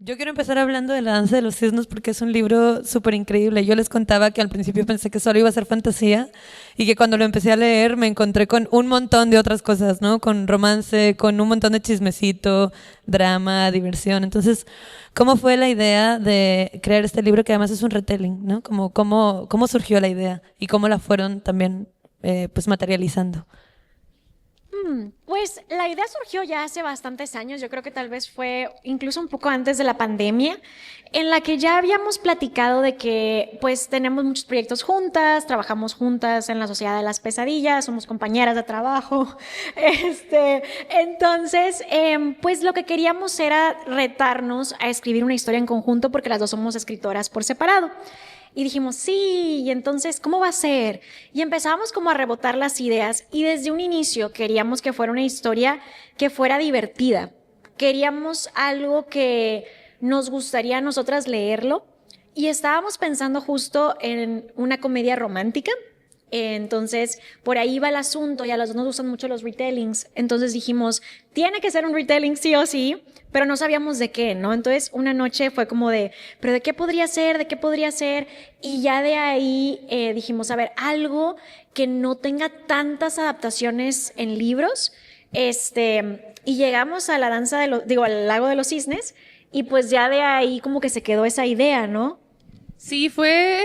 Yo quiero empezar hablando de La danza de los cisnes porque es un libro súper increíble. Yo les contaba que al principio pensé que solo iba a ser fantasía y que cuando lo empecé a leer me encontré con un montón de otras cosas, ¿no? Con romance, con un montón de chismecito, drama, diversión. Entonces, ¿cómo fue la idea de crear este libro que además es un retelling, ¿no? ¿Cómo surgió la idea y cómo la fueron también pues materializando? Pues la idea surgió ya hace bastantes años, yo creo que tal vez fue incluso un poco antes de la pandemia, en la que ya habíamos platicado de que pues tenemos muchos proyectos juntas, trabajamos juntas en la Sociedad de las Pesadillas, somos compañeras de trabajo, entonces pues lo que queríamos era retarnos a escribir una historia en conjunto porque las dos somos escritoras por separado. Y dijimos, sí, y entonces, ¿cómo va a ser? Y empezamos como a rebotar las ideas y desde un inicio queríamos que fuera una historia que fuera divertida. Queríamos algo que nos gustaría a nosotras leerlo y estábamos pensando justo en una comedia romántica. Entonces, por ahí va el asunto y a las dos nos gustan mucho los retellings. Entonces dijimos, tiene que ser un retelling sí o sí, pero no sabíamos de qué, ¿no? Entonces, una noche fue como de, ¿pero de qué podría ser? ¿De qué podría ser? Y ya de ahí dijimos, a ver, algo que no tenga tantas adaptaciones en libros. Y llegamos a la danza de los, digo, al lago de los cisnes y pues ya de ahí como que se quedó esa idea, ¿no? Sí, fue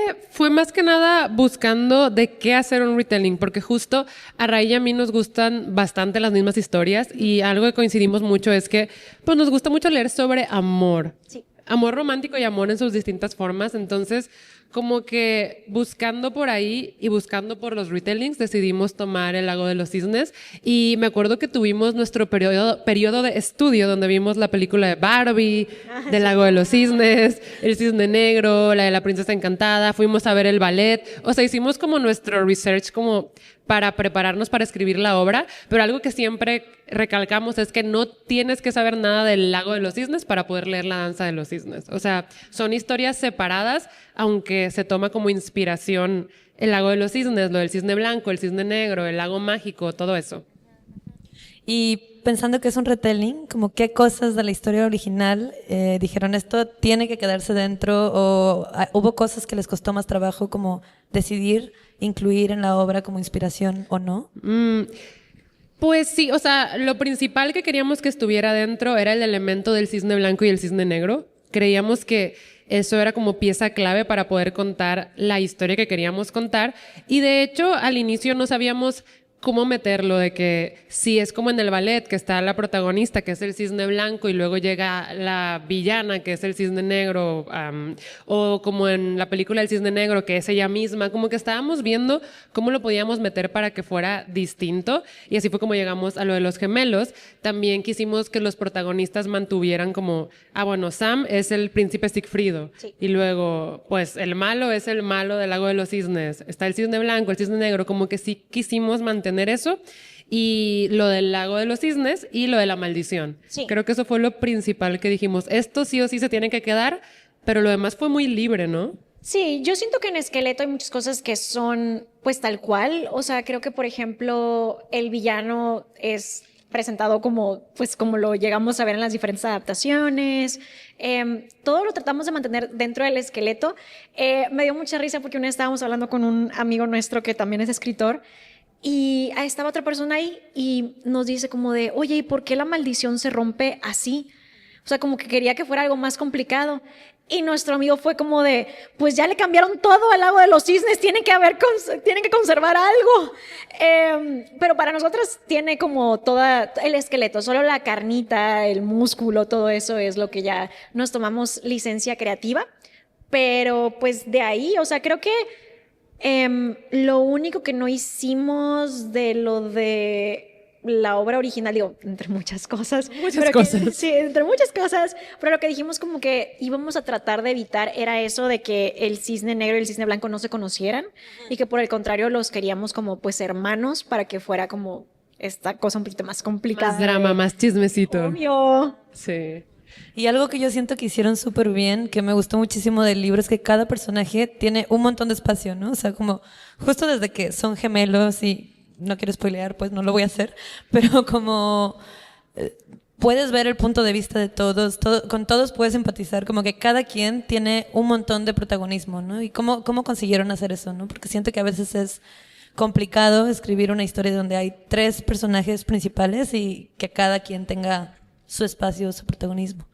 más que nada buscando de qué hacer un retelling, porque justo a Ray y a mí nos gustan bastante las mismas historias y algo que coincidimos mucho es que pues nos gusta mucho leer sobre amor. Sí. Amor romántico y amor en sus distintas formas, entonces como que buscando por ahí y buscando por los retellings decidimos tomar El lago de los cisnes y me acuerdo que tuvimos nuestro periodo de estudio donde vimos la película de Barbie, del lago de los cisnes, El cisne negro, la de la princesa encantada, fuimos a ver el ballet, o sea, hicimos como nuestro research como para prepararnos para escribir la obra, pero algo que siempre recalcamos es que no tienes que saber nada del lago de los cisnes para poder leer La danza de los cisnes. O sea, son historias separadas, aunque se toma como inspiración el lago de los cisnes, lo del cisne blanco, el cisne negro, el lago mágico, todo eso. Y pensando que es un retelling, como qué cosas de la historia original dijeron esto tiene que quedarse dentro o hubo cosas que les costó más trabajo como decidir incluir en la obra como inspiración o no. Pues sí, o sea, lo principal que queríamos que estuviera dentro era el elemento del cisne blanco y el cisne negro. Creíamos que eso era como pieza clave para poder contar la historia que queríamos contar. Y de hecho, al inicio no sabíamos cómo meterlo, de que si es como en el ballet, que está la protagonista, que es el cisne blanco, y luego llega la villana, que es el cisne negro, o como en la película El cisne negro, que es ella misma, como que estábamos viendo cómo lo podíamos meter para que fuera distinto, y así fue como llegamos a lo de los gemelos. También quisimos que los protagonistas mantuvieran como, bueno, Sam es el príncipe Sigfrido, Sí. y luego, pues, el malo es el malo del lago de los cisnes, está el cisne blanco, el cisne negro, como que sí quisimos mantener eso y lo del lago de los cisnes y lo de la maldición. Sí. Creo que eso fue lo principal que dijimos. Esto sí o sí se tiene que quedar, pero lo demás fue muy libre, ¿no? Sí, yo siento que en Esqueleto hay muchas cosas que son pues tal cual, o sea, creo que por ejemplo el villano es presentado como pues como lo llegamos a ver en las diferentes adaptaciones. Todo lo tratamos de mantener dentro del Esqueleto. Me dio mucha risa porque una vez estábamos hablando con un amigo nuestro que también es escritor y ahí estaba otra persona ahí y nos dice como de, oye, ¿y por qué la maldición se rompe así? O sea, como que quería que fuera algo más complicado. Y nuestro amigo fue como de, pues ya le cambiaron todo al lago de los cisnes, tienen que conservar algo. Pero para nosotros tiene como toda el esqueleto, solo la carnita, el músculo, todo eso es lo que ya nos tomamos licencia creativa. Pero pues de ahí, o sea, creo que lo único que no hicimos de lo de la obra original, digo, entre muchas cosas. Muchas cosas. Sí, entre muchas cosas, pero lo que dijimos como que íbamos a tratar de evitar era eso de que el cisne negro y el cisne blanco no se conocieran y que por el contrario los queríamos como pues hermanos para que fuera como esta cosa un poquito más complicada. Más drama, más chismecito. Obvio. Sí. Y algo que yo siento que hicieron súper bien, que me gustó muchísimo del libro, es que cada personaje tiene un montón de espacio, ¿no? O sea, como justo desde que son gemelos y no quiero spoilear, pues no lo voy a hacer, pero como puedes ver el punto de vista de todos, con todos puedes empatizar, como que cada quien tiene un montón de protagonismo, ¿no? Y cómo consiguieron hacer eso, ¿no? Porque siento que a veces es complicado escribir una historia donde hay 3 personajes principales y que cada quien tenga su espacio, su protagonismo.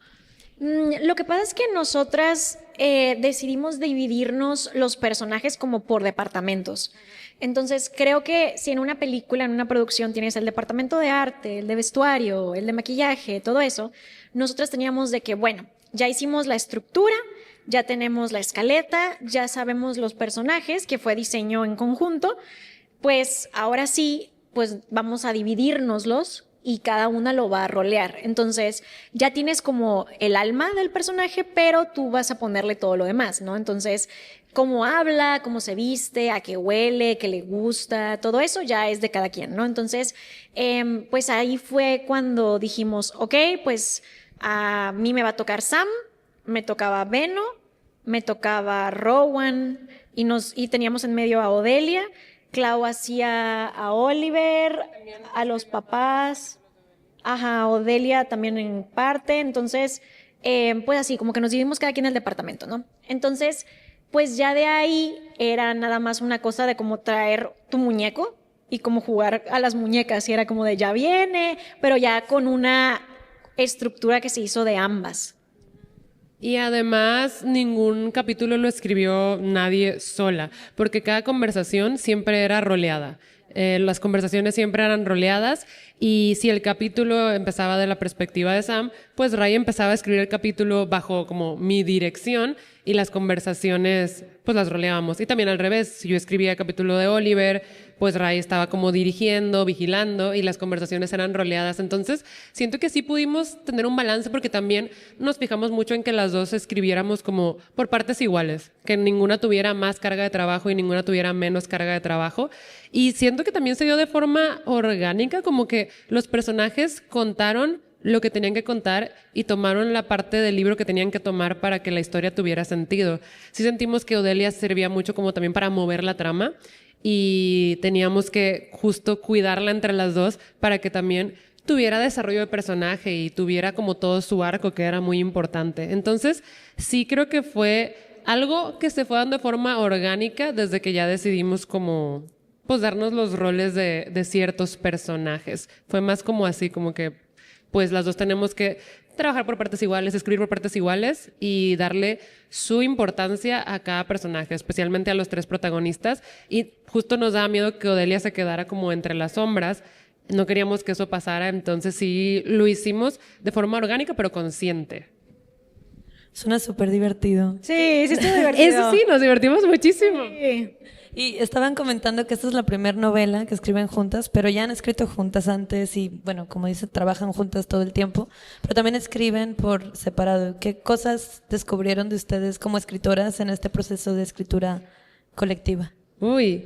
Lo que pasa es que nosotras decidimos dividirnos los personajes como por departamentos. Entonces, creo que si en una película, en una producción, tienes el departamento de arte, el de vestuario, el de maquillaje, todo eso, nosotras teníamos de que, bueno, ya hicimos la estructura, ya tenemos la escaleta, ya sabemos los personajes, que fue diseño en conjunto, pues ahora sí, pues vamos a dividirnoslos y cada una lo va a rolear. Entonces, ya tienes como el alma del personaje, pero tú vas a ponerle todo lo demás, ¿no? Entonces, cómo habla, cómo se viste, a qué huele, qué le gusta, todo eso ya es de cada quien, ¿no? Entonces, pues ahí fue cuando dijimos, ok, pues a mí me va a tocar Sam, me tocaba Beno, me tocaba Rowan y teníamos en medio a Odelia. Clau hacía a Oliver, a los papás, ajá, Odelia también en parte. Entonces, pues así, como que nos dividimos cada quien en el departamento, ¿no? Entonces, pues ya de ahí era nada más una cosa de cómo traer tu muñeco y cómo jugar a las muñecas. Y era como de ya viene, pero ya con una estructura que se hizo de ambas. Y además ningún capítulo lo escribió nadie sola, porque cada conversación siempre era roleada. Las conversaciones siempre eran roleadas y si el capítulo empezaba de la perspectiva de Sam, pues Ray empezaba a escribir el capítulo bajo como mi dirección y las conversaciones pues las roleábamos. Y también al revés, si yo escribía el capítulo de Oliver, pues Ray estaba como dirigiendo, vigilando y las conversaciones eran roleadas. Entonces siento que sí pudimos tener un balance porque también nos fijamos mucho en que las dos escribiéramos como por partes iguales, que ninguna tuviera más carga de trabajo y ninguna tuviera menos carga de trabajo. Y siento que también se dio de forma orgánica, como que los personajes contaron lo que tenían que contar y tomaron la parte del libro que tenían que tomar para que la historia tuviera sentido. Sí sentimos que Odelia servía mucho como también para mover la trama y teníamos que justo cuidarla entre las dos para que también tuviera desarrollo de personaje y tuviera como todo su arco, que era muy importante. Entonces, sí creo que fue algo que se fue dando de forma orgánica desde que ya decidimos como pues darnos los roles de ciertos personajes. Fue más como así, como que pues las dos tenemos que trabajar por partes iguales, escribir por partes iguales y darle su importancia a cada personaje, especialmente a los 3 protagonistas. Y justo nos daba miedo que Odelia se quedara como entre las sombras. No queríamos que eso pasara, entonces sí lo hicimos de forma orgánica, pero consciente. Suena súper divertido. Sí, sí estuvo divertido. Eso sí, nos divertimos muchísimo. Sí. Y estaban comentando que esta es la primera novela que escriben juntas, pero ya han escrito juntas antes y, bueno, como dice, trabajan juntas todo el tiempo, pero también escriben por separado. ¿Qué cosas descubrieron de ustedes como escritoras en este proceso de escritura colectiva? Uy,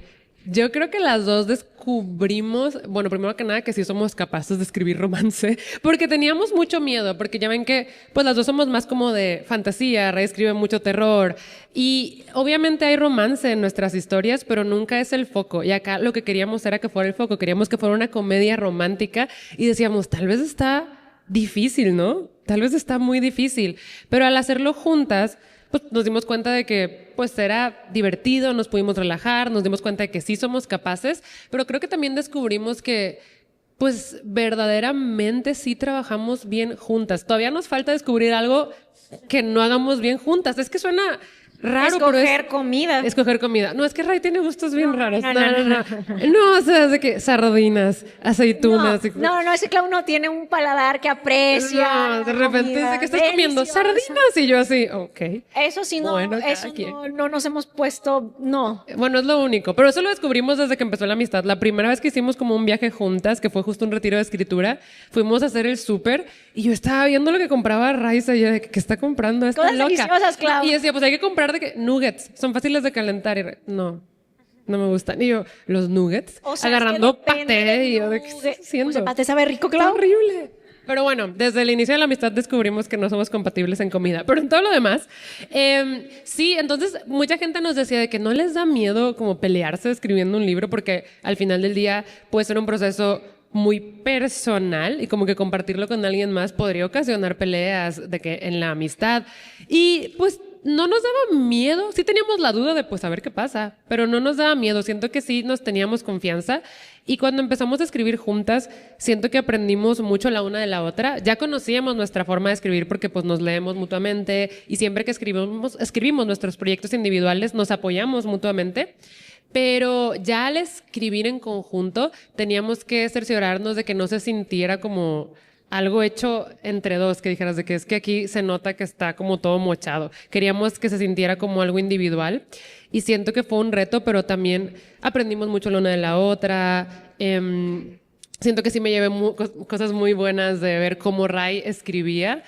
yo creo que las dos descubrimos, bueno, primero que nada que sí somos capaces de escribir romance, porque teníamos mucho miedo, porque ya ven que pues las dos somos más como de fantasía, Ray escribe mucho terror y obviamente hay romance en nuestras historias, pero nunca es el foco y acá lo que queríamos era que fuera el foco, queríamos que fuera una comedia romántica y decíamos, tal vez está difícil, ¿no? Tal vez está muy difícil, pero al hacerlo juntas, pues nos dimos cuenta de que pues era divertido, nos pudimos relajar, nos dimos cuenta de que sí somos capaces, pero creo que también descubrimos que pues verdaderamente sí trabajamos bien juntas. Todavía nos falta descubrir algo que no hagamos bien juntas. Es que suena raro, Escoger pero comida. escoger comida. No, es que Ray tiene gustos bien raros. no. No, o sea, es de que sardinas, aceitunas. No, ese Clau no tiene un paladar que aprecia. No, de repente dice que estás comiendo deliciosa. sardinas y yo así, ok. Eso sí, no, Bueno, cada eso quien. no nos hemos puesto, no. Bueno, es lo único, pero eso lo descubrimos desde que empezó la amistad. La primera vez que hicimos como un viaje juntas, que fue justo un retiro de escritura, fuimos a hacer el súper y yo estaba viendo lo que compraba Raiza y yo de que ¿qué está comprando esta Cosas loca? deliciosas, Clau. Y decía, pues hay que comprar de que nuggets, son fáciles de calentar. Y no me gustan. Y yo, los nuggets, O sea, agarrando es que depende paté del y yo de ¿qué nugget. estás haciendo? Pues el paté sabe rico, Está Clau. horrible. Pero bueno, desde el inicio de la amistad descubrimos que no somos compatibles en comida, pero en todo lo demás, sí, entonces mucha gente nos decía de que no les da miedo como pelearse escribiendo un libro porque al final del día puede ser un proceso muy personal y como que compartirlo con alguien más podría ocasionar peleas de que en la amistad. Y pues no nos daba miedo, sí teníamos la duda de pues a ver qué pasa, pero no nos daba miedo, siento que sí nos teníamos confianza y cuando empezamos a escribir juntas, siento que aprendimos mucho la una de la otra, ya conocíamos nuestra forma de escribir porque pues nos leemos mutuamente y siempre que escribimos nuestros proyectos individuales nos apoyamos mutuamente. Pero ya al escribir en conjunto teníamos que cerciorarnos de que no se sintiera como algo hecho entre dos, que dijeras de que es que aquí se nota que está como todo mochado. Queríamos que se sintiera como algo individual y siento que fue un reto, pero también aprendimos mucho la una de la otra. Siento que sí me llevé cosas muy buenas de ver cómo Ray escribía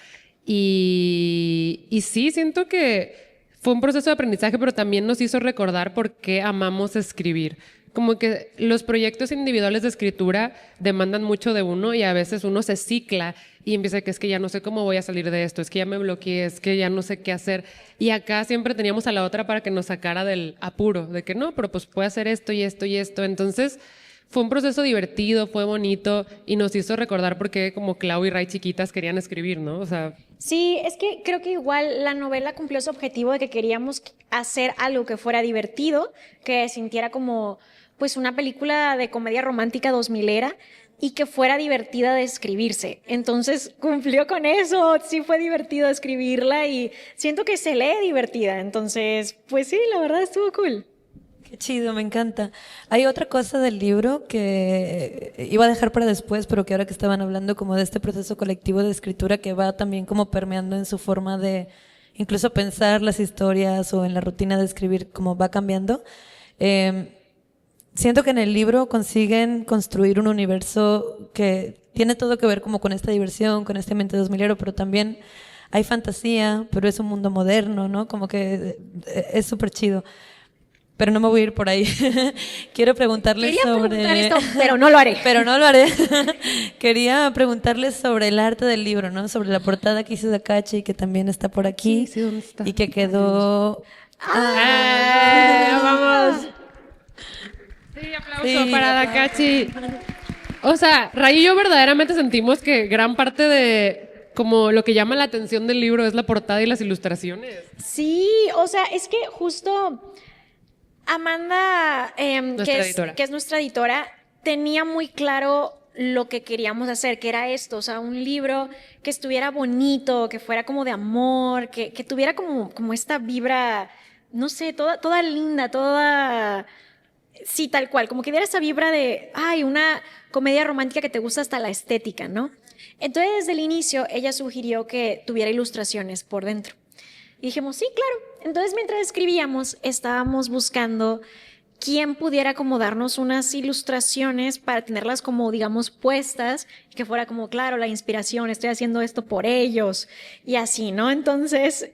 y sí, siento que fue un proceso de aprendizaje, pero también nos hizo recordar por qué amamos escribir. Como que los proyectos individuales de escritura demandan mucho de uno y a veces uno se cicla y empieza que es que ya no sé cómo voy a salir de esto, es que ya me bloqueé, es que ya no sé qué hacer. Y acá siempre teníamos a la otra para que nos sacara del apuro, de que no, pero pues puede hacer esto y esto y esto. Entonces fue un proceso divertido, fue bonito y nos hizo recordar por qué como Clau y Ray chiquitas querían escribir, ¿no? O sea... Sí, es que creo que igual la novela cumplió su objetivo de que queríamos hacer algo que fuera divertido, que sintiera como pues una película de comedia romántica 2000era y que fuera divertida de escribirse. Entonces cumplió con eso, sí fue divertido escribirla y siento que se lee divertida. Entonces, pues sí, la verdad estuvo cool. Qué chido, me encanta. Hay otra cosa del libro que iba a dejar para después, pero que ahora que estaban hablando como de este proceso colectivo de escritura que va también como permeando en su forma de incluso pensar las historias o en la rutina de escribir, como va cambiando. Siento que en el libro consiguen construir un universo que tiene todo que ver como con esta diversión, con este ambiente 2000ero, pero también hay fantasía, pero es un mundo moderno, ¿no? Como que es súper chido. Pero no me voy a ir por ahí. Quiero preguntarles preguntar esto, pero no lo haré. Pero no lo haré. Quería preguntarles sobre el arte del libro, ¿no? Sobre la portada que hizo Dakachi, que también está por aquí. Sí, ¿dónde está? Y que quedó... ¡Vamos! Sí, aplauso para Dakachi. O sea, Ray y yo verdaderamente sentimos que gran parte de como lo que llama la atención del libro es la portada y las ilustraciones. Sí, o sea, es que justo Amanda, que es nuestra editora, tenía muy claro lo que queríamos hacer, que era esto, o sea, un libro que estuviera bonito, que fuera como de amor, que tuviera como esta vibra, no sé, toda linda, toda... Sí, tal cual, como que diera esa vibra de, ay, una comedia romántica que te gusta hasta la estética, ¿no? Entonces, desde el inicio, ella sugirió que tuviera ilustraciones por dentro. Y dijimos, sí, claro. Entonces, mientras escribíamos, estábamos buscando quién pudiera como darnos unas ilustraciones para tenerlas como, digamos, puestas, y que fuera como, claro, la inspiración, estoy haciendo esto por ellos, y así, ¿no? Entonces,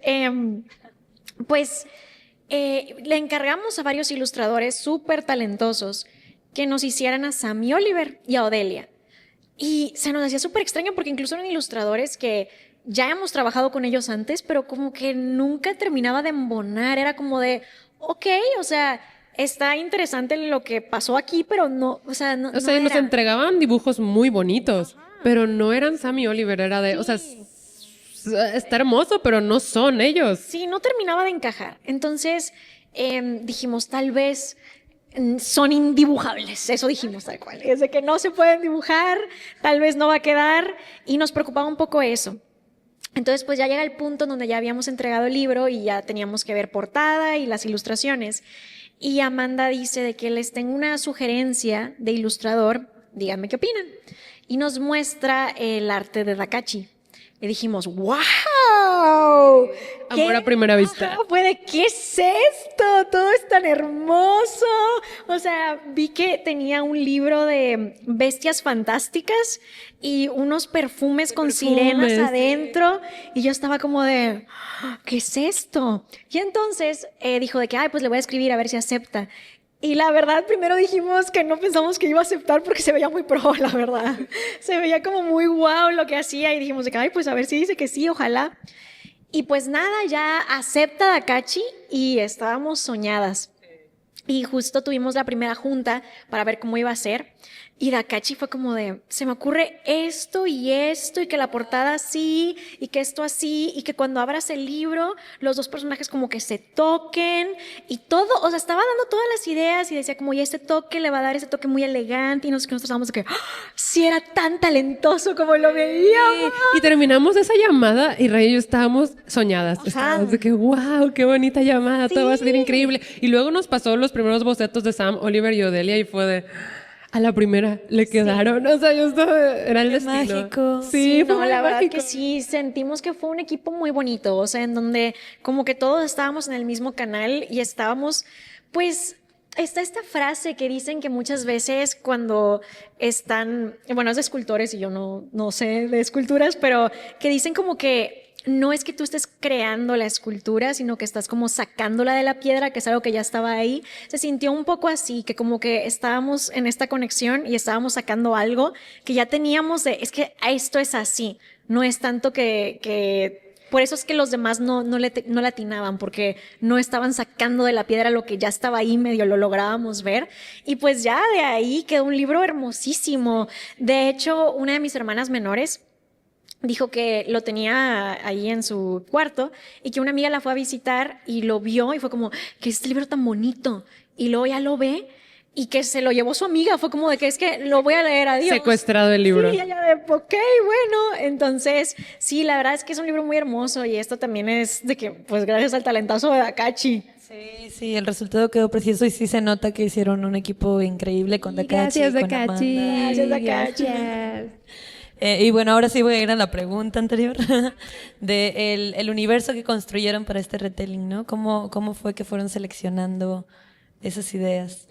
pues... le encargamos a varios ilustradores súper talentosos que nos hicieran a Sammy Oliver y a Odelia. Y se nos hacía súper extraño porque incluso eran ilustradores que ya hemos trabajado con ellos antes, pero como que nunca terminaba de embonar. Era como de, ok, o sea, está interesante lo que pasó aquí, pero no, o sea, no. O sea, no nos era. entregaban dibujos muy bonitos, pero no eran Sammy Oliver, era de, Sí. o sea, está hermoso, pero no son ellos. Sí, no terminaba de encajar. Entonces dijimos, tal vez son indibujables. Eso dijimos tal cual. Es de que no se pueden dibujar, tal vez no va a quedar. Y nos preocupaba un poco eso. Entonces, pues ya llega el punto en donde ya habíamos entregado el libro y ya teníamos que ver portada y las ilustraciones. Y Amanda dice de que les tengo una sugerencia de ilustrador, díganme qué opinan. Y nos muestra el arte de Dakachi. Y dijimos, ¡wow! Amor a primera vista. Ajá, ¿qué es esto? Todo es tan hermoso. O sea, vi que tenía un libro de bestias fantásticas y unos perfumes con sirenas adentro. Y yo estaba como de, ¿qué es esto? Y entonces dijo de que, ay, pues le voy a escribir a ver si acepta. Y la verdad, primero dijimos que no pensamos que iba a aceptar porque se veía muy pro, la verdad. Se veía como muy wow lo que hacía y dijimos de que, ay, pues a ver si dice que sí, ojalá. Y pues nada, ya acepta Dakachi y estábamos soñadas. Y justo tuvimos la primera junta para ver cómo iba a ser. Y Dakachi fue como de, se me ocurre esto y que la portada así, y que esto así, y que cuando abras el libro, los dos personajes como que se toquen, y todo, o sea, estaba dando todas las ideas, y decía como, y este toque le va a dar ese toque muy elegante, y no sé qué, nosotros estábamos de que, ¡ah! Sí era tan talentoso como lo veíamos. Y terminamos esa llamada y Ray y yo estábamos soñadas. Estábamos de que, wow, qué bonita llamada, todo va a salir increíble. Y luego nos pasó los primeros bocetos de Sam, Oliver y Odelia y fue de... A la primera le quedaron, o sea, yo estaba, era el destino. Mágico. Sí, fue no, muy la verdad mágico. que sí, sentimos que fue un equipo muy bonito, o sea, en donde como que todos estábamos en el mismo canal y estábamos, pues, está esta frase que dicen que muchas veces cuando están, bueno, es de escultores y yo no sé de esculturas, pero que dicen como que no es que tú estés creando la escultura, sino que estás como sacándola de la piedra, que es algo que ya estaba ahí. Se sintió un poco así, que como que estábamos en esta conexión y estábamos sacando algo que ya teníamos de, es que esto es así, no es tanto que por eso es que los demás no le atinaban, porque no estaban sacando de la piedra lo que ya estaba ahí, medio lo lográbamos ver. Y pues ya de ahí quedó un libro hermosísimo. De hecho, una de mis hermanas menores dijo que lo tenía ahí en su cuarto y que una amiga la fue a visitar y lo vio y fue como, que este libro tan bonito. Y luego ya lo ve y que se lo llevó su amiga. Fue como de que es que lo voy a leer, adiós. Secuestrado el libro. Sí, ella de, ok, bueno. Entonces, sí, la verdad es que es un libro muy hermoso y esto también es de que, pues gracias al talentazo de Dakachi. Sí, el resultado quedó precioso y sí se nota que hicieron un equipo increíble con Dakachi. Gracias, con Dakachi. Amanda. Gracias, Dakachi. Gracias. Y bueno, ahora sí voy a ir a la pregunta anterior de el universo que construyeron para este retelling, ¿no? ¿Cómo fue que fueron seleccionando esas ideas?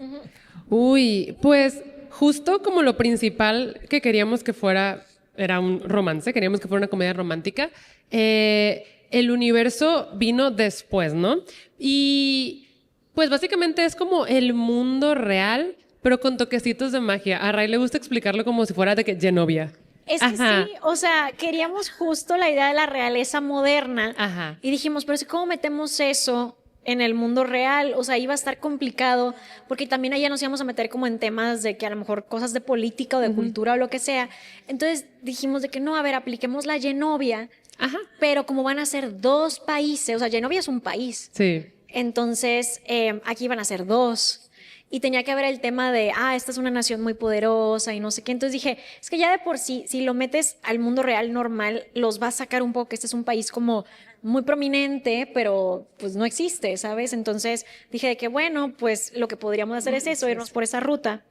Uy, pues justo como lo principal que queríamos que fuera era un romance, queríamos que fuera una comedia romántica, el universo vino después, ¿no? Y pues básicamente es como el mundo real, pero con toquecitos de magia. A Ray le gusta explicarlo como si fuera de que Genovia. Es que sí, o sea, queríamos justo la idea de la realeza moderna. Ajá. Y dijimos, pero si cómo metemos eso en el mundo real, o sea, iba a estar complicado, porque también allá nos íbamos a meter como en temas de que a lo mejor cosas de política o de cultura o lo que sea. Entonces dijimos de que no, a ver, apliquemos la Genovia, Ajá. pero como van a ser dos países, o sea, Genovia es un país, Sí. entonces aquí van a ser dos. Y tenía que haber el tema de, esta es una nación muy poderosa y no sé qué. Entonces dije, es que ya de por sí, si lo metes al mundo real normal, los va a sacar un poco, que este es un país como muy prominente, pero pues no existe, ¿sabes? Entonces dije de que, bueno, pues lo que podríamos hacer es eso, irnos por esa ruta.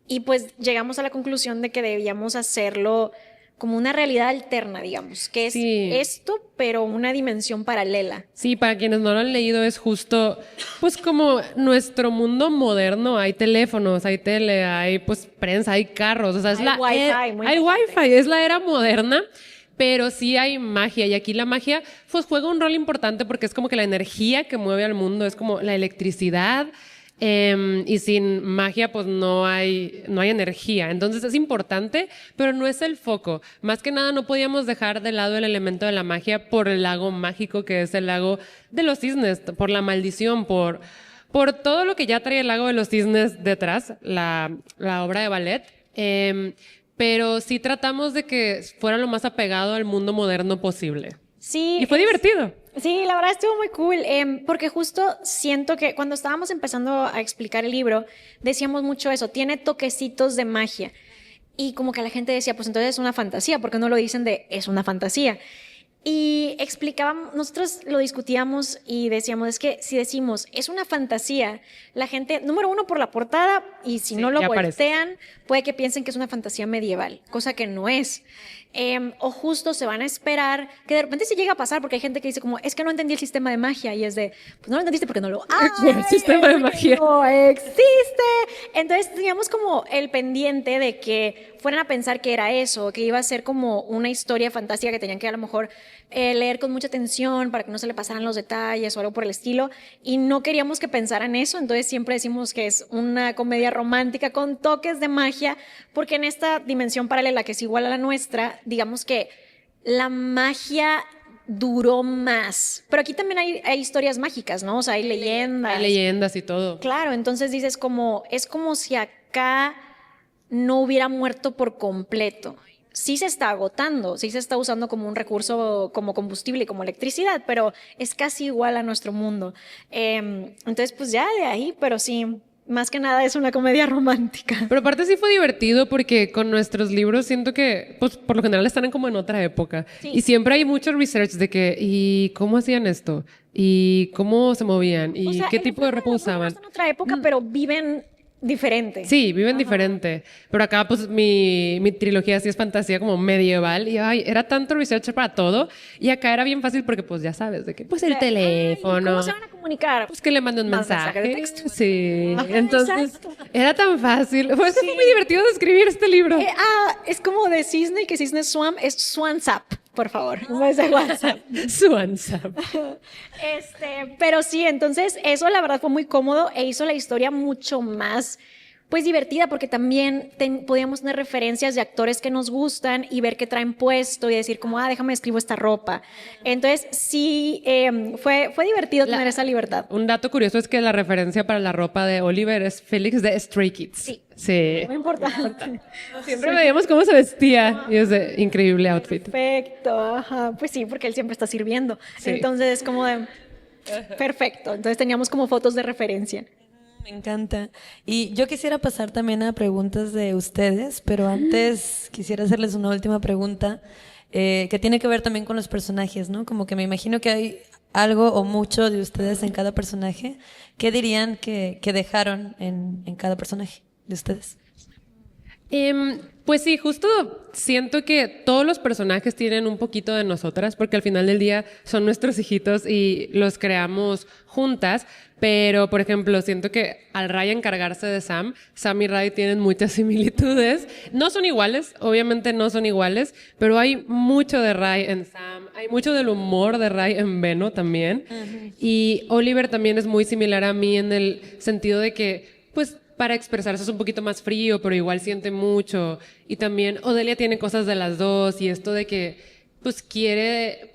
Y pues llegamos a la conclusión de que debíamos hacerlo como una realidad alterna, digamos, que es Sí. esto, pero una dimensión paralela. Sí, para quienes no lo han leído es justo, pues como nuestro mundo moderno, hay teléfonos, hay tele, hay pues prensa, hay carros, o sea, es Hay la Wi-Fi, muy hay importante. Wi-Fi, es la era moderna, pero sí hay magia y aquí la magia pues juega un rol importante porque es como que la energía que mueve al mundo es como la electricidad. Y sin magia pues no hay energía, entonces es importante pero no es el foco, más que nada no podíamos dejar de lado el elemento de la magia por el lago mágico que es el lago de los cisnes, por la maldición, por todo lo que ya trae el lago de los cisnes detrás, la obra de ballet. Pero sí tratamos de que fuera lo más apegado al mundo moderno posible. Sí. Y fue divertido. Sí, la verdad estuvo muy cool, porque justo siento que cuando estábamos empezando a explicar el libro, decíamos mucho eso, tiene toquecitos de magia. Y como que la gente decía, pues entonces es una fantasía, ¿por qué no lo dicen de es una fantasía? Y explicábamos, nosotros lo discutíamos y decíamos, es que si decimos es una fantasía, la gente, número uno, por la portada, y si Sí, no lo ya aparece. voltean, puede que piensen que es una fantasía medieval, cosa que no es. O justo se van a esperar, que de repente se llega a pasar, porque hay gente que dice como, es que no entendí el sistema de magia, y es de, pues no lo entendiste porque no lo hay. ¿Cuál sistema de es que magia? no existe. Entonces teníamos como el pendiente de que fueran a pensar que era eso, que iba a ser como una historia fantástica que tenían que a lo mejor leer con mucha atención para que no se le pasaran los detalles o algo por el estilo, y no queríamos que pensaran eso, entonces siempre decimos que es una comedia romántica con toques de magia, porque en esta dimensión paralela que es igual a la nuestra, digamos que la magia duró más, pero aquí también hay historias mágicas, ¿no? O sea, hay leyendas. Hay leyendas y todo. Claro, entonces dices como, es como si acá no hubiera muerto por completo. Sí se está agotando, sí se está usando como un recurso, como combustible y como electricidad, pero es casi igual a nuestro mundo. Entonces, pues ya de ahí, pero sí, más que nada es una comedia romántica. Pero aparte sí fue divertido porque con nuestros libros siento que, pues por lo general están como en otra época. Sí. Y siempre hay mucho research de que, ¿y cómo hacían esto? ¿Y cómo se movían? ¿Y O sea, qué tipo de ropa usaban? están en otra época, pero viven diferente. Sí, viven diferente. Pero acá, pues, mi trilogía sí es fantasía como medieval. Y ay, era tanto research para todo. Y acá era bien fácil porque, pues, ya sabes, de que, pues, el teléfono. ¿Cómo se van a comunicar? Pues que le mande un Más mensaje de mensaje. texto. Sí. Ajá, Entonces, exacto. era tan fácil. Pues fue muy divertido de escribir este libro. Es como de cisne, que cisne swam, es swansap, por favor. No es de WhatsApp. Su WhatsApp. Pero sí, entonces eso la verdad fue muy cómodo e hizo la historia mucho más pues divertida porque también podíamos tener referencias de actores que nos gustan y ver qué traen puesto y decir como, déjame escribo esta ropa. Entonces sí, fue divertido tener esa libertad. Un dato curioso es que la referencia para la ropa de Oliver es Félix de Stray Kids. Sí. Sí. Muy importante. Siempre veíamos cómo se vestía y ese increíble outfit. Perfecto, ajá. Pues sí, porque él siempre está sirviendo. Sí. Entonces es como de perfecto. Entonces teníamos como fotos de referencia. Me encanta. Y yo quisiera pasar también a preguntas de ustedes, pero antes quisiera hacerles una última pregunta que tiene que ver también con los personajes, ¿no? Como que me imagino que hay algo o mucho de ustedes en cada personaje. ¿Qué dirían que dejaron en cada personaje de ustedes? Pues sí, justo siento que todos los personajes tienen un poquito de nosotras, porque al final del día son nuestros hijitos y los creamos juntas. Pero, por ejemplo, siento que al Ray encargarse de Sam y Ray tienen muchas similitudes. No son iguales, obviamente no son iguales, pero hay mucho de Ray en Sam, hay mucho del humor de Ray en Beno también. Y Oliver también es muy similar a mí en el sentido de que, pues, para expresarse es un poquito más frío, pero igual siente mucho. Y también Odelia tiene cosas de las dos y esto de que pues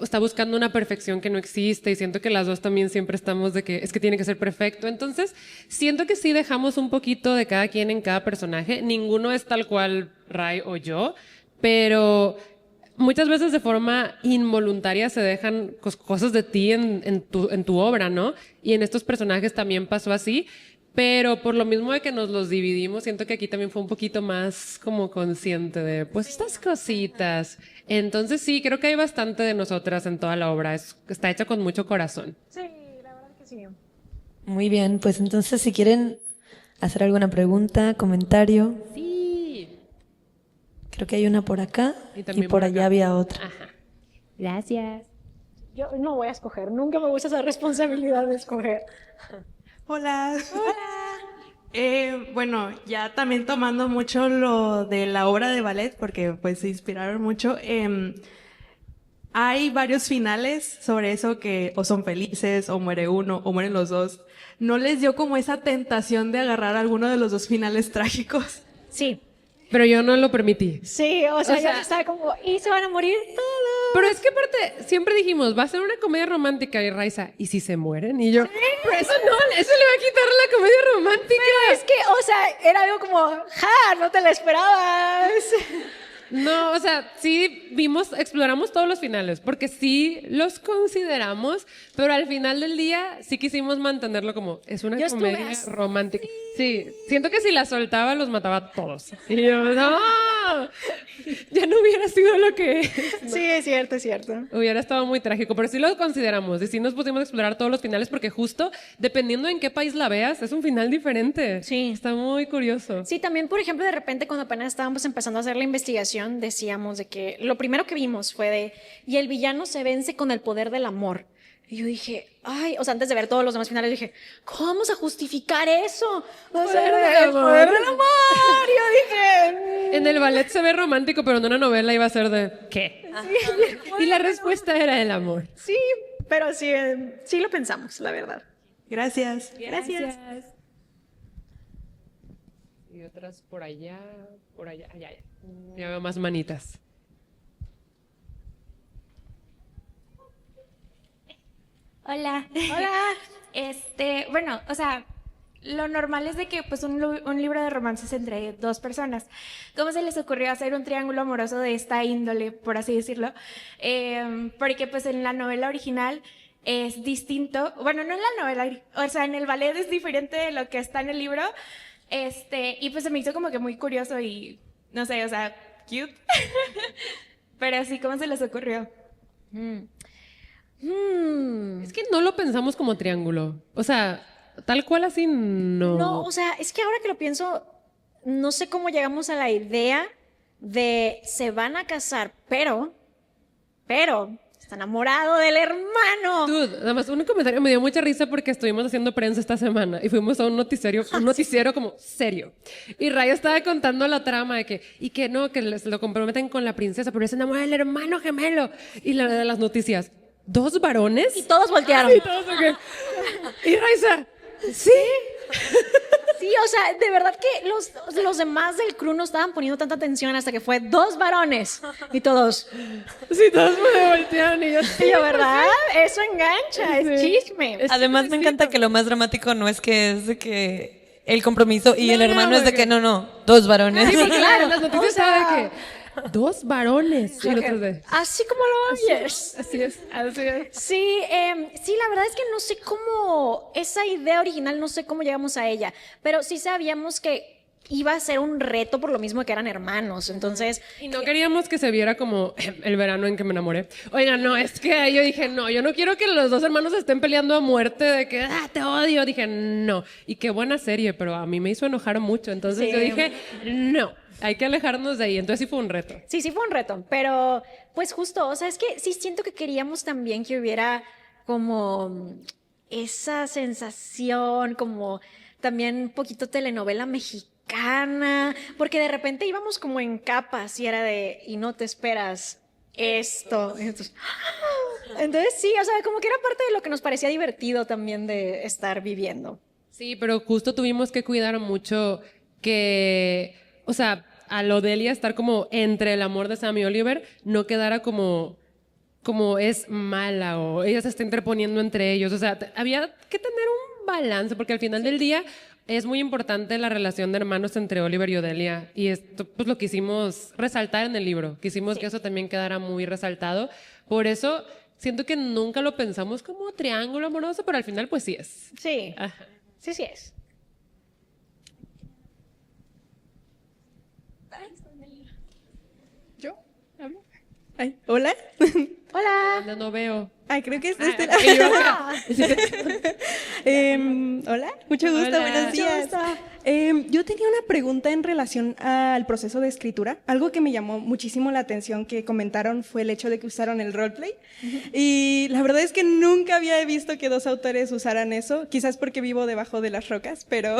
está buscando una perfección que no existe y siento que las dos también siempre estamos de que es que tiene que ser perfecto. Entonces, siento que sí dejamos un poquito de cada quien en cada personaje. Ninguno es tal cual Ray o yo, pero muchas veces de forma involuntaria se dejan cosas de ti en tu obra, ¿no? Y en estos personajes también pasó así. Pero por lo mismo de que nos los dividimos, siento que aquí también fue un poquito más como consciente de, pues, estas cositas. Entonces sí, creo que hay bastante de nosotras en toda la obra. Está hecha con mucho corazón. Sí, la verdad que sí. Muy bien, pues entonces si quieren hacer alguna pregunta, comentario. Sí. Creo que hay una por acá Y y, también por por allá acá. había otra. Ajá. Gracias. Yo no voy a escoger, nunca me gusta esa responsabilidad de escoger. Hola. Bueno, ya también tomando mucho lo de la obra de ballet, porque pues se inspiraron mucho. Hay varios finales sobre eso que o son felices, o muere uno, o mueren los dos. ¿No les dio como esa tentación de agarrar alguno de los dos finales trágicos? Sí, Pero yo no lo permití. sí, o sea, yo estaba como, ¿y se van a morir todos? Pero es que aparte, siempre dijimos, va a ser una comedia romántica y Raiza, ¿y si se mueren? Y yo, pero eso no, eso le va a quitar la comedia romántica. Es que, o sea, era algo como, ¡ja! No te la esperabas. No, o sea, sí exploramos todos los finales, porque sí los consideramos, pero al final del día sí quisimos mantenerlo como, es una Yo estuve comedia así. romántica. Sí, siento que si la soltaba los mataba a todos. Y yo, no, ya no hubiera sido lo que es. Sí, es cierto, es cierto. Hubiera estado muy trágico, pero sí lo consideramos y sí nos pusimos a explorar todos los finales porque justo dependiendo en qué país la veas, es un final diferente. Sí. Está muy curioso. Sí, también, por ejemplo, de repente cuando apenas estábamos empezando a hacer la investigación, decíamos de que lo primero que vimos fue y el villano se vence con el poder del amor. Y yo dije, ay, o sea, antes de ver todos los demás finales, dije, ¿cómo vamos a justificar eso? O sea, el poder del amor. Yo dije, En el ballet se ve romántico, pero en una novela iba a ser de ¿qué? Y la respuesta era el amor. sí, pero sí, sí lo pensamos, la verdad. Gracias. Gracias. Y otras por allá, allá. Ya veo más manitas. Hola. Hola. Bueno, o sea, lo normal es de que pues un libro de romances entre dos personas. ¿Cómo se les ocurrió hacer un triángulo amoroso de esta índole, por así decirlo? Porque pues en la novela original es distinto, bueno, no en la novela, o sea, en el ballet es diferente de lo que está en el libro, y pues se me hizo como que muy curioso y, no sé, o sea, cute. Pero sí, ¿cómo se les ocurrió? Es que no lo pensamos como triángulo. O sea, tal cual así no. No, o sea, es que ahora que lo pienso, no sé cómo llegamos a la idea de se van a casar, pero está enamorado del hermano. Dude, nada más un comentario me dio mucha risa porque estuvimos haciendo prensa esta semana y fuimos a un noticiero como serio. Y Raya estaba contando la trama de que, y que no, que lo comprometen con la princesa, pero se enamora del hermano gemelo. Y la de las noticias, ¿2 varones? Y todos voltearon. Y todos, ok. Y Raiza, ¿sí? Sí, o sea, de verdad que los demás del crew no estaban poniendo tanta atención hasta que fue 2 varones. Y todos. Sí, todos me voltearon y yo, sí, Y yo, ¿verdad? Eso engancha, es Sí. chisme. Además, me encanta que lo más dramático no es que es de que el compromiso y el No, hermano es de porque- que no, 2 varones. Sí, porque claro, en las noticias o sea- estaba de que 2 varones. Y nosotros de, Así como lo oyes. así es, así es. Sí, sí, la verdad es que no sé cómo, esa idea original, no sé cómo llegamos a ella, pero sí sabíamos que iba a ser un reto por lo mismo que eran hermanos, entonces, Y no queríamos que se viera como el verano en que me enamoré. Oiga, no, es que yo dije, no, yo no quiero que los 2 hermanos estén peleando a muerte de que, te odio. Dije, no. Y qué buena serie, pero a mí me hizo enojar mucho. Entonces Sí. yo dije, no, hay que alejarnos de ahí. Entonces sí fue un reto. sí, sí fue un reto, pero pues justo, o sea, es que sí siento que queríamos también que hubiera como esa sensación, como también un poquito telenovela mexicana, porque de repente íbamos como en capas y era de, y no te esperas esto. Entonces sí, o sea, como que era parte de lo que nos parecía divertido también de estar viviendo. Sí, pero justo tuvimos que cuidar mucho que, o sea, a lo de Delia estar como entre el amor de Sam y Oliver, no quedara como es mala o ella se está interponiendo entre ellos. O sea, había que tener un balance porque al final del día es muy importante la relación de hermanos entre Oliver y Odelia y esto pues lo quisimos resaltar en el libro. Quisimos que eso también quedara muy resaltado. Por eso siento que nunca lo pensamos como triángulo amoroso, pero al final pues sí es. Sí, Ajá. sí, sí es. ¿Yo? ¿Hablo? Ay, ¿hola? Hola. No veo. Ay, creo que es de Ah, este y yo lado. acá. Hola, mucho gusto, Hola. buenos días. Yo tenía una pregunta en relación al proceso de escritura. Algo que me llamó muchísimo la atención que comentaron fue el hecho de que usaron el roleplay. Y la verdad es que nunca había visto que 2 autores usaran eso, quizás porque vivo debajo de las rocas, pero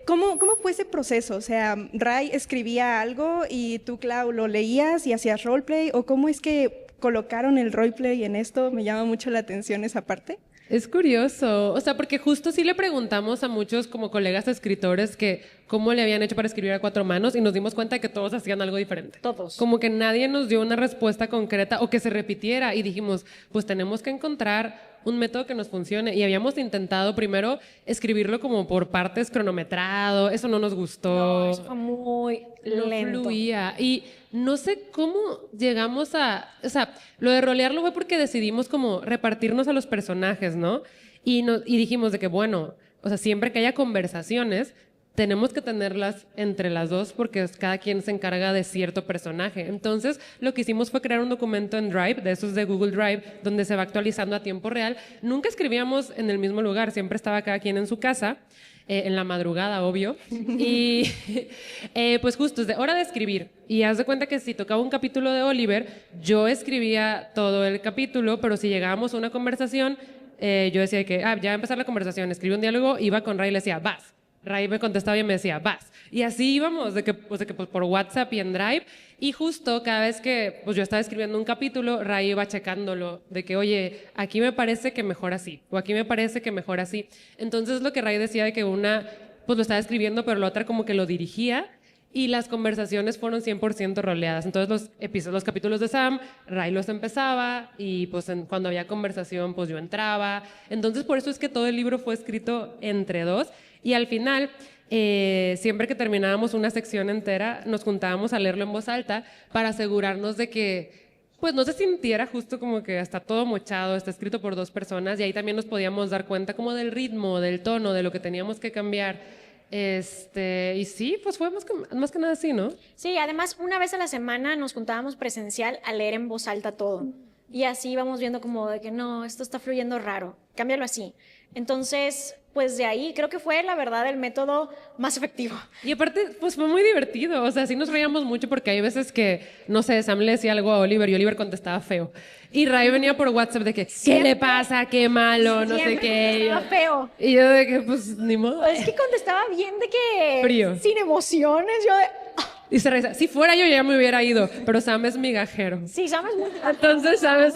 ¿cómo fue ese proceso? O sea, Ray escribía algo y tú, Clau, lo leías y hacías roleplay, o ¿cómo es que colocaron el roleplay en esto? Me llama mucho la atención esa parte. Es curioso, o sea, porque justo sí le preguntamos a muchos como colegas escritores que cómo le habían hecho para escribir a 4 manos y nos dimos cuenta de que todos hacían algo diferente. Todos. Como que nadie nos dio una respuesta concreta o que se repitiera y dijimos, pues tenemos que encontrar un método que nos funcione y habíamos intentado primero escribirlo como por partes cronometrado, eso no nos gustó. Eso fue muy No lento. fluía. Y no sé cómo llegamos a... O sea, lo de rolearlo fue porque decidimos como repartirnos a los personajes, ¿no? Y dijimos de que, bueno, o sea, siempre que haya conversaciones, tenemos que tenerlas entre las dos porque cada quien se encarga de cierto personaje. Entonces, lo que hicimos fue crear un documento en Drive, de esos de Google Drive, donde se va actualizando a tiempo real. Nunca escribíamos en el mismo lugar, siempre estaba cada quien en su casa. En la madrugada, obvio. Y pues justo, es de hora de escribir. Y haz de cuenta que si tocaba un capítulo de Oliver, yo escribía todo el capítulo, pero si llegábamos a una conversación, yo decía que, ya va a empezar la conversación, escribí un diálogo, iba con Ray y le decía, vas. Ray me contestaba y me decía, vas. Y así íbamos, de que pues, por WhatsApp y en Drive. Y justo cada vez que pues, yo estaba escribiendo un capítulo, Ray iba checándolo, de que, oye, aquí me parece que mejor así, o aquí me parece que mejor así. Entonces lo que Ray decía de que una, pues lo estaba escribiendo, pero la otra como que lo dirigía. y las conversaciones fueron 100% roleadas. Entonces los capítulos de Sam, Ray los empezaba y pues cuando había conversación pues yo entraba. Entonces por eso es que todo el libro fue escrito entre dos y al final siempre que terminábamos una sección entera nos juntábamos a leerlo en voz alta para asegurarnos de que pues no se sintiera justo como que está todo mochado, está escrito por dos personas y ahí también nos podíamos dar cuenta como del ritmo, del tono, de lo que teníamos que cambiar. Y sí, pues fue más que nada así, ¿no? Sí, además una vez a la semana nos juntábamos presencial a leer en voz alta todo. Y así íbamos viendo como de que no, esto está fluyendo raro, cámbialo así. Entonces, pues de ahí creo que fue la verdad el método más efectivo. Y aparte, pues fue muy divertido, o sea, sí nos reíamos mucho porque hay veces que, no sé, Sam le decía algo a Oliver y Oliver contestaba feo. Y Ray venía por WhatsApp de que, ¿qué le pasa? ¿Qué malo? No sé Siempre qué. estaba feo. Y yo de que, pues, ni modo. Es que contestaba bien de que... Frío. Sin emociones, yo de... Y se reía, si fuera yo ya me hubiera ido, pero Sam es migajero. Sí, sabes muy... Entonces, ¿sabes?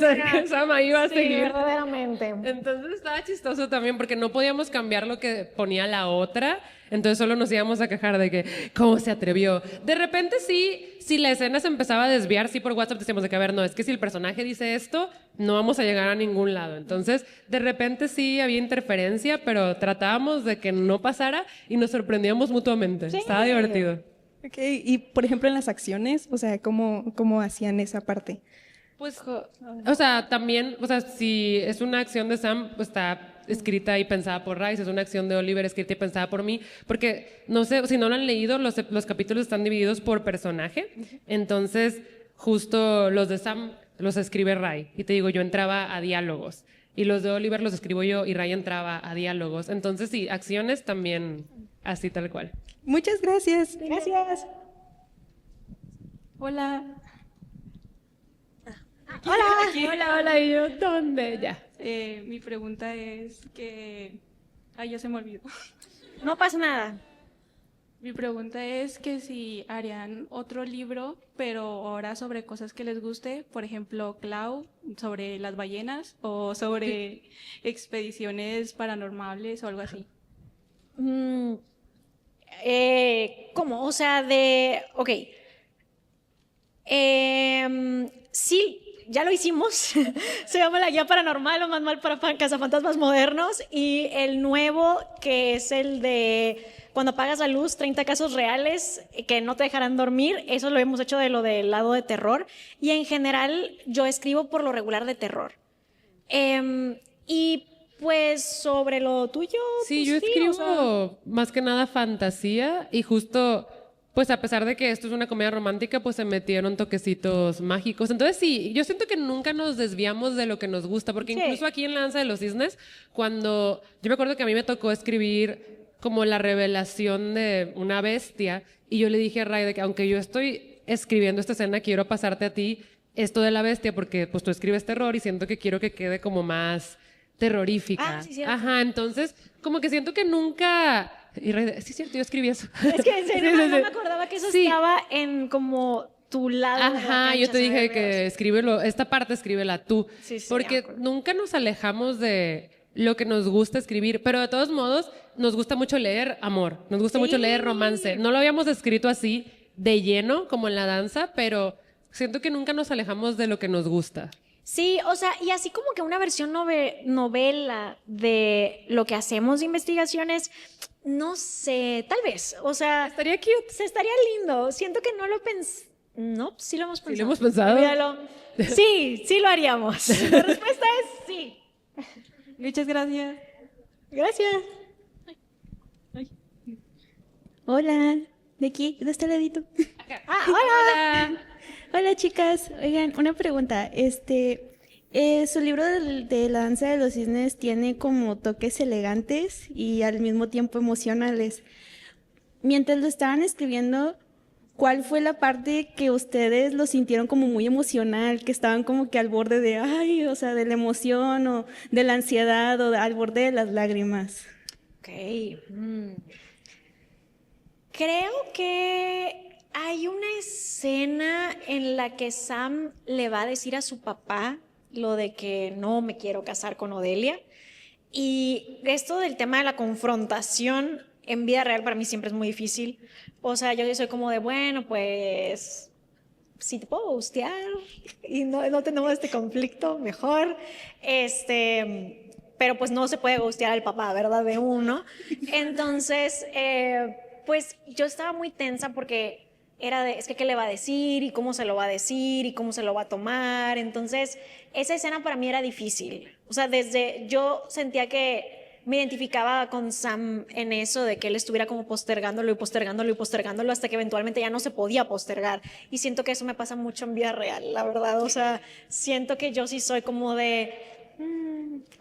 Sam ahí iba a Sí, seguir. verdaderamente. Entonces estaba chistoso también porque no podíamos cambiar lo que ponía la otra, entonces solo nos íbamos a quejar de que cómo se atrevió. De repente sí, si la escena se empezaba a desviar, sí por WhatsApp decíamos de que a ver, no, es que si el personaje dice esto, no vamos a llegar a ningún lado. Entonces de repente sí había interferencia, pero tratábamos de que no pasara y nos sorprendíamos mutuamente. Sí. Estaba divertido. Ok, y por ejemplo en las acciones, o sea, ¿cómo hacían esa parte? Pues, o sea, también, o sea, si es una acción de Sam, pues está escrita y pensada por Ray, si es una acción de Oliver escrita y pensada por mí, porque, no sé, si no lo han leído, los capítulos están divididos por personaje, entonces, justo los de Sam los escribe Ray, y te digo, yo entraba a diálogos, y los de Oliver los escribo yo, y Ray entraba a diálogos, entonces sí, acciones también así tal cual. Muchas gracias. Gracias. Hola. Hola, y yo, ¿dónde? Ya. Mi pregunta es que... Ay, ya se me olvidó. No pasa nada. Mi pregunta es que si harían otro libro, pero ahora sobre cosas que les guste, por ejemplo, Clau, sobre las ballenas o sobre expediciones paranormales o algo así. ¿Cómo? O sea, ok. Sí, ya lo hicimos. Se llama La Guía Paranormal o Más Mal para Cazafantasmas Modernos. Y el nuevo, que es el de Cuando apagas la luz, 30 casos reales que no te dejarán dormir. Eso lo hemos hecho de lo del lado de terror. Y en general, yo escribo por lo regular de terror. Y pues sobre lo tuyo. Sí, pues, yo escribo o sea, más que nada fantasía y justo, pues a pesar de que esto es una comedia romántica, pues se metieron toquecitos mágicos. Entonces sí, yo siento que nunca nos desviamos de lo que nos gusta, porque Sí. incluso aquí en La Danza de los Cisnes, cuando yo me acuerdo que a mí me tocó escribir como la revelación de una bestia y yo le dije a Ray de que aunque yo estoy escribiendo esta escena, quiero pasarte a ti esto de la bestia porque pues tú escribes terror y siento que quiero que quede como más terrorífica. Ah, sí, cierto. Ajá, entonces como que siento que nunca... Y sí, es cierto, yo escribí eso. Es que en serio Sí, sí, no sí. me acordaba que eso Sí. estaba en como tu lado. de la Ajá, cancha, yo te dije ¿sabes? que escríbelo, esta parte escríbela tú. Sí, sí, porque de acuerdo. nunca nos alejamos de lo que nos gusta escribir, pero de todos modos nos gusta mucho leer amor, nos gusta mucho leer romance. No lo habíamos escrito así de lleno como en la danza, pero siento que nunca nos alejamos de lo que nos gusta. Sí, o sea, y así como que una versión novela de lo que hacemos de investigaciones, no sé, tal vez, o sea, Estaría cute. se estaría lindo. Siento que no lo pensé. No, sí lo hemos pensado. ¿Sí lo hemos pensado? Olvídalo. Sí, sí lo haríamos. La respuesta es sí. Muchas gracias. Gracias. Hola, de aquí, de este ladito. Ah, hola. Hola, chicas. Oigan, una pregunta. Su libro de La Danza de los Cisnes tiene como toques elegantes y al mismo tiempo emocionales. Mientras lo estaban escribiendo, ¿cuál fue la parte que ustedes lo sintieron como muy emocional, que estaban como que al borde de, ay, o sea, de la emoción o de la ansiedad o al borde de las lágrimas? Ok. Creo que hay una escena en la que Sam le va a decir a su papá lo de que no me quiero casar con Odelia. Y esto del tema de la confrontación en vida real para mí siempre es muy difícil. O sea, yo soy como de, bueno, pues si te puedo gustear y no tenemos este conflicto, mejor. Pero pues no se puede gustear al papá, ¿verdad? De uno. Entonces, pues yo estaba muy tensa porque es que qué le va a decir y cómo se lo va a decir y cómo se lo va a tomar. Entonces, esa escena para mí era difícil. O sea, yo sentía que me identificaba con Sam en eso de que él estuviera como postergándolo y postergándolo y postergándolo hasta que eventualmente ya no se podía postergar. Y siento que eso me pasa mucho en vida real, la verdad. O sea, siento que yo sí soy como de...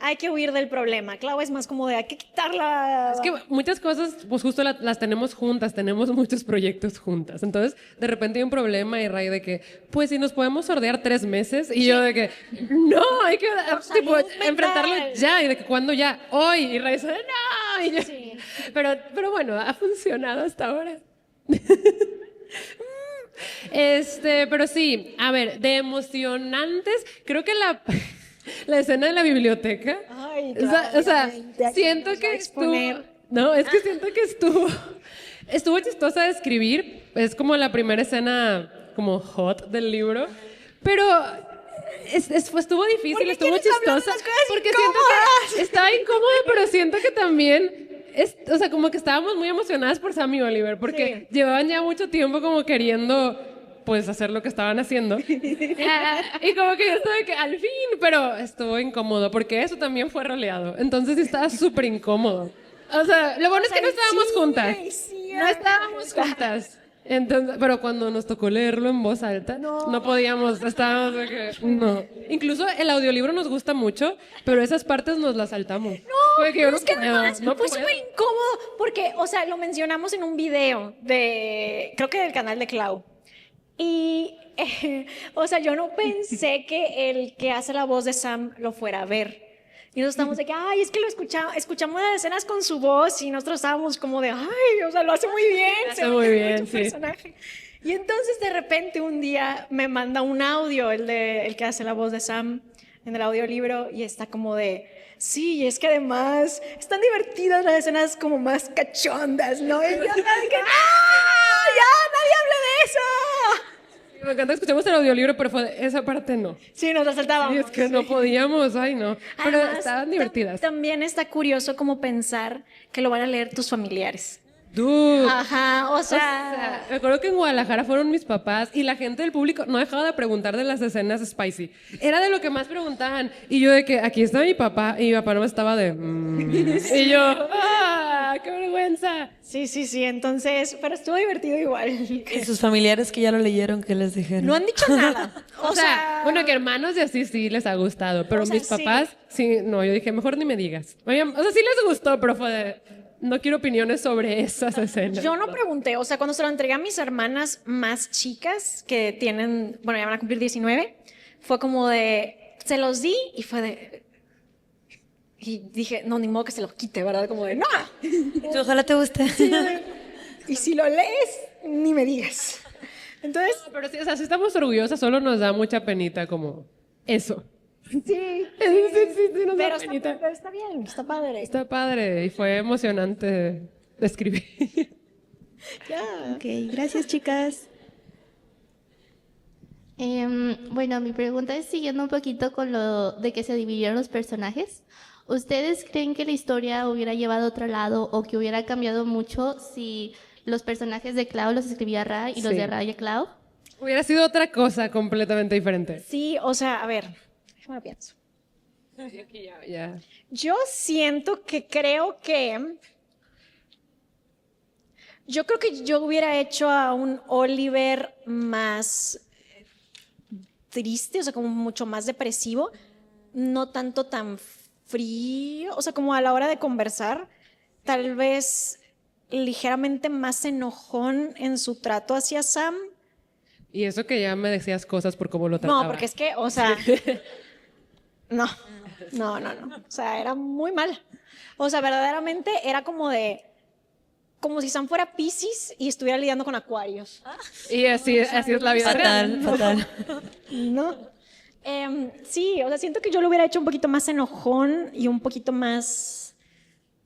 hay que huir del problema. Clau es más como de hay que quitarla. Es que muchas cosas, pues justo las tenemos juntas, tenemos muchos proyectos juntas. Entonces, de repente hay un problema y Ray de que, pues si nos podemos sordear 3 meses. Y yo de que, no, hay que tipo, enfrentarlo ya. Y de que, ¿cuándo ya? Hoy. Y Ray dice, no. Y yo, Sí. pero bueno, ha funcionado hasta ahora. Pero sí, a ver, de emocionantes, creo que la escena de la biblioteca. Ay, O sea, obviamente, aquí siento nos va que a exponer. estuvo. No, es que siento que estuvo chistosa de escribir. Es como la primera escena como hot del libro. Pero estuvo difícil, estuvo chistosa. Porque siento que estaba incómoda, pero siento que también. O sea, como que estábamos muy emocionadas por Sam y Oliver, porque llevaban ya mucho tiempo como queriendo, pues, hacer lo que estaban haciendo. Y como que yo estaba que al fin, pero estuvo incómodo, porque eso también fue roleado. Entonces estaba súper incómodo. O sea, lo bueno es que no estábamos juntas. No estábamos juntas. Entonces, pero cuando nos tocó leerlo en voz alta, no podíamos, estábamos de que, no. Incluso el audiolibro nos gusta mucho, pero esas partes nos las saltamos. No, que yo es que además no fue puedo. súper incómodo porque, o sea, lo mencionamos en un video creo que del canal de Clau. Y, o sea, yo no pensé que el que hace la voz de Sam lo fuera a ver. Y nosotros estamos de que, ay, es que escuchamos las escenas con su voz y nosotros estábamos como de, ay, o sea, lo hace muy bien. Lo hace muy bien, sí. Personaje. Y entonces de repente un día me manda un audio, el que hace la voz de Sam en el audiolibro, y está como de, sí, y es que además están divertidas las escenas como más cachondas, ¿no? Y yo de que, ¡ah! ¡Ya! ¡Nadie hable de eso! Me encanta, escuchamos el audiolibro, pero esa parte no. Sí, nos la saltábamos. Y es que no podíamos, ay no. Pero Además, estaban divertidas. También está curioso como pensar que lo van a leer tus familiares. Dude. Ajá, o sea, Me acuerdo que en Guadalajara fueron mis papás y la gente del público no dejaba de preguntar de las escenas spicy. Era de lo que más preguntaban. Y yo de que aquí está mi papá y mi papá no me estaba de... Y yo, ¡ah! ¡Qué vergüenza! sí, entonces, pero estuvo divertido igual. Y sus familiares que ya lo leyeron, ¿qué les dijeron? No han dicho nada. O sea, bueno, que hermanos y así sí les ha gustado, pero O sea, mis papás, sí, no, yo dije, mejor ni me digas. O sea, sí les gustó, pero fue de... No quiero opiniones sobre esas escenas. Yo no pregunté, o sea, cuando se lo entregué a mis hermanas más chicas, que tienen, bueno, ya van a cumplir 19, fue como de, se los di y fue de... Y dije, no, ni modo que se los quite, ¿verdad? Como de, no. Ojalá te guste. Y si lo lees, ni me digas. Entonces, Pero sí, o sea, sí estamos orgullosas, solo nos da mucha penita como eso. sí. Sí, nos da Pero penita. está bien, está padre. Está padre y fue emocionante de escribir. Ya. Ok, gracias chicas. Bueno, mi pregunta es siguiendo un poquito con lo de que se dividieron los personajes. ¿Ustedes creen que la historia hubiera llevado a otro lado o que hubiera cambiado mucho si los personajes de Clau los escribía Ray y los Sí. de Ray a Clau? Hubiera sido otra cosa completamente diferente. Sí, o sea, a ver, déjame pienso. Ya. Yo siento que yo creo que yo hubiera hecho a un Oliver más triste, o sea, como mucho más depresivo, no tanto tan frío, o sea, como a la hora de conversar, tal vez ligeramente más enojón en su trato hacia Sam. Y eso que ya me decías cosas por cómo lo trataba. No, porque es que, o sea, no, o sea, era muy mal. O sea, verdaderamente era como si Sam fuera Piscis y estuviera lidiando con acuarios. Y así es la vida real. Fatal. No. Sí, o sea, siento que yo lo hubiera hecho un poquito más enojón y un poquito más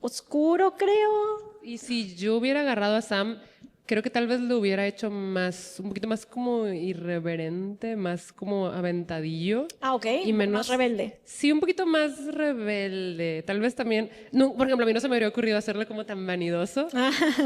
oscuro, creo. Y si yo hubiera agarrado a Sam, creo que tal vez lo hubiera hecho más, un poquito más como irreverente, más como aventadillo. Ah, ok. Y menos Más rebelde. Sí, un poquito más rebelde. Tal vez también, no, por ejemplo, a mí no se me habría ocurrido hacerlo como tan vanidoso.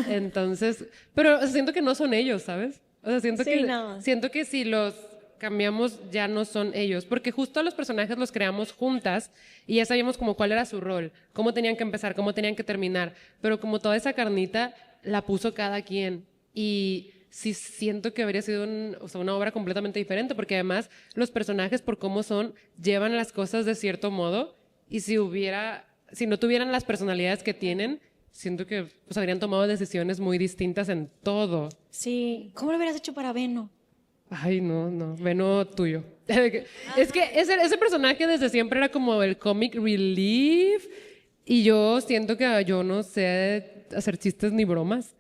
Entonces, pero o sea, siento que no son ellos, ¿sabes? O sea, Sí, no. siento que si los cambiamos ya no son ellos, porque justo a los personajes los creamos juntas y ya sabíamos como cuál era su rol, cómo tenían que empezar, cómo tenían que terminar, pero como toda esa carnita la puso cada quien y sí siento que habría sido o sea, una obra completamente diferente, porque además los personajes por cómo son llevan las cosas de cierto modo y si no tuvieran las personalidades que tienen, siento que pues, habrían tomado decisiones muy distintas en todo. Sí. ¿Cómo lo hubieras hecho para Veno? Ay, no, Veno tuyo. Es que ese personaje desde siempre era como el comic relief y yo siento que yo no sé hacer chistes ni bromas.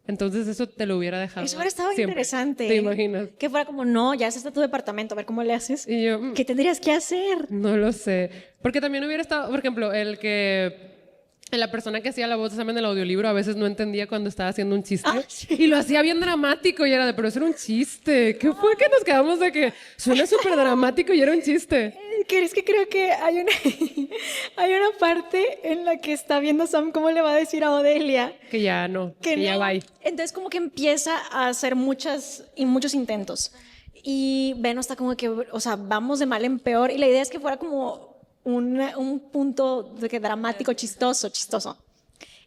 Entonces eso te lo hubiera dejado. Eso hubiera estado siempre. interesante. ¿Te imaginas? Que fuera como, no, ya está tu departamento, a ver cómo le haces. Y yo, ¿Qué tendrías que hacer? no lo sé. Porque también hubiera estado, por ejemplo, la persona que hacía la voz de Sam en el audiolibro a veces no entendía cuando estaba haciendo un chiste y lo hacía bien dramático y era pero eso era un chiste. ¿Qué fue que nos quedamos de que suena súper dramático y era un chiste? Es que creo que hay hay una parte en la que está viendo Sam cómo le va a decir a Odelia Que ya no, que ya no. va. Entonces como que empieza a hacer muchos intentos y Veno está como que, o sea, vamos de mal en peor y la idea es que fuera como un punto de que dramático, chistoso.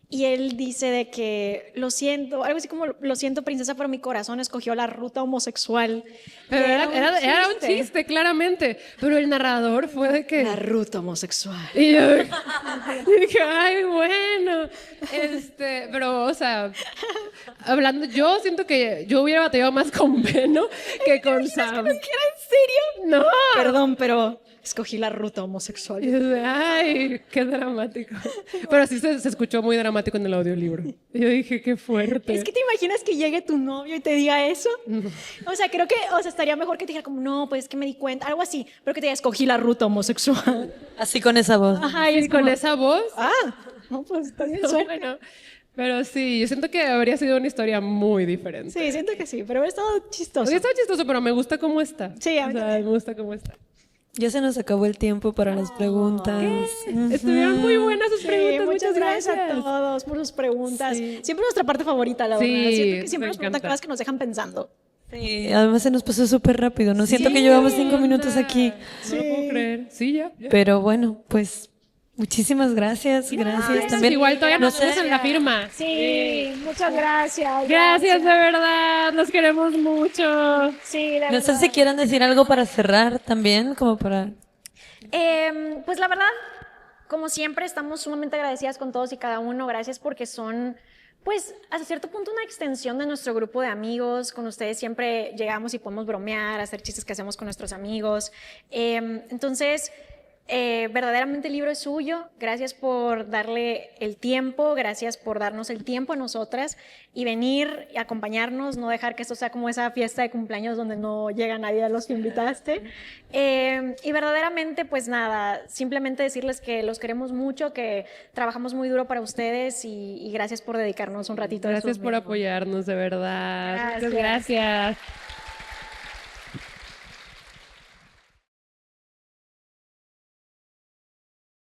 Y él dice de que lo siento, algo así como lo siento princesa, pero mi corazón escogió la ruta homosexual. Pero Y era un chiste, claramente. Pero el narrador fue de que... La ruta homosexual. Y yo dije, ay, bueno. Pero, o sea, hablando, yo siento que yo hubiera batallado más con Veno que con Sam. ¿Era en serio? No. Perdón, pero escogí la ruta homosexual. Y yo de, ay, qué dramático. Pero sí se escuchó muy dramático en el audiolibro. Y yo dije, qué fuerte. Es que te imaginas que llegue tu novio y te diga eso. O sea, creo que estaría mejor que te dijera como, no, pues es que me di cuenta, algo así, pero que te diga, escogí la ruta homosexual. Así con esa voz. Ajá, Y con esa voz. no, pues está bien suerte. Bueno, pero sí, yo siento que habría sido una historia muy diferente. Sí, siento que sí, pero hubiera estado chistoso. Oye, está chistoso, pero me gusta cómo está. Sí, a mí me gusta cómo está. Ya se nos acabó el tiempo para las preguntas. Estuvieron muy buenas sus preguntas. Muchas gracias a todos por sus preguntas. Sí. Siempre nuestra parte favorita, la verdad. Sí, Siento que siempre me nos preguntan encanta. cosas que nos dejan pensando. Sí, además se nos pasó súper rápido, ¿no? Siento que llevamos 5 minutos aquí. No lo puedo creer. Sí, ya. Pero bueno, pues muchísimas gracias. Gracias también. Igual todavía No nos sé, vemos en la firma. Sí, muchas gracias. Gracias, de verdad. Los queremos mucho. Sí, de no sé si quieran decir algo para cerrar también, como para... Pues la verdad, como siempre, estamos sumamente agradecidas con todos y cada uno. Gracias porque son, pues, hasta cierto punto una extensión de nuestro grupo de amigos. Con ustedes siempre llegamos y podemos bromear, hacer chistes que hacemos con nuestros amigos. Entonces, verdaderamente el libro es suyo. Gracias por darle el tiempo, gracias por darnos el tiempo a nosotras y venir y acompañarnos, no dejar que esto sea como esa fiesta de cumpleaños donde no llega nadie a los que invitaste. Y verdaderamente, pues nada, simplemente decirles que los queremos mucho, que trabajamos muy duro para ustedes y gracias por dedicarnos un ratito. Gracias por apoyarnos, de verdad. Muchas gracias.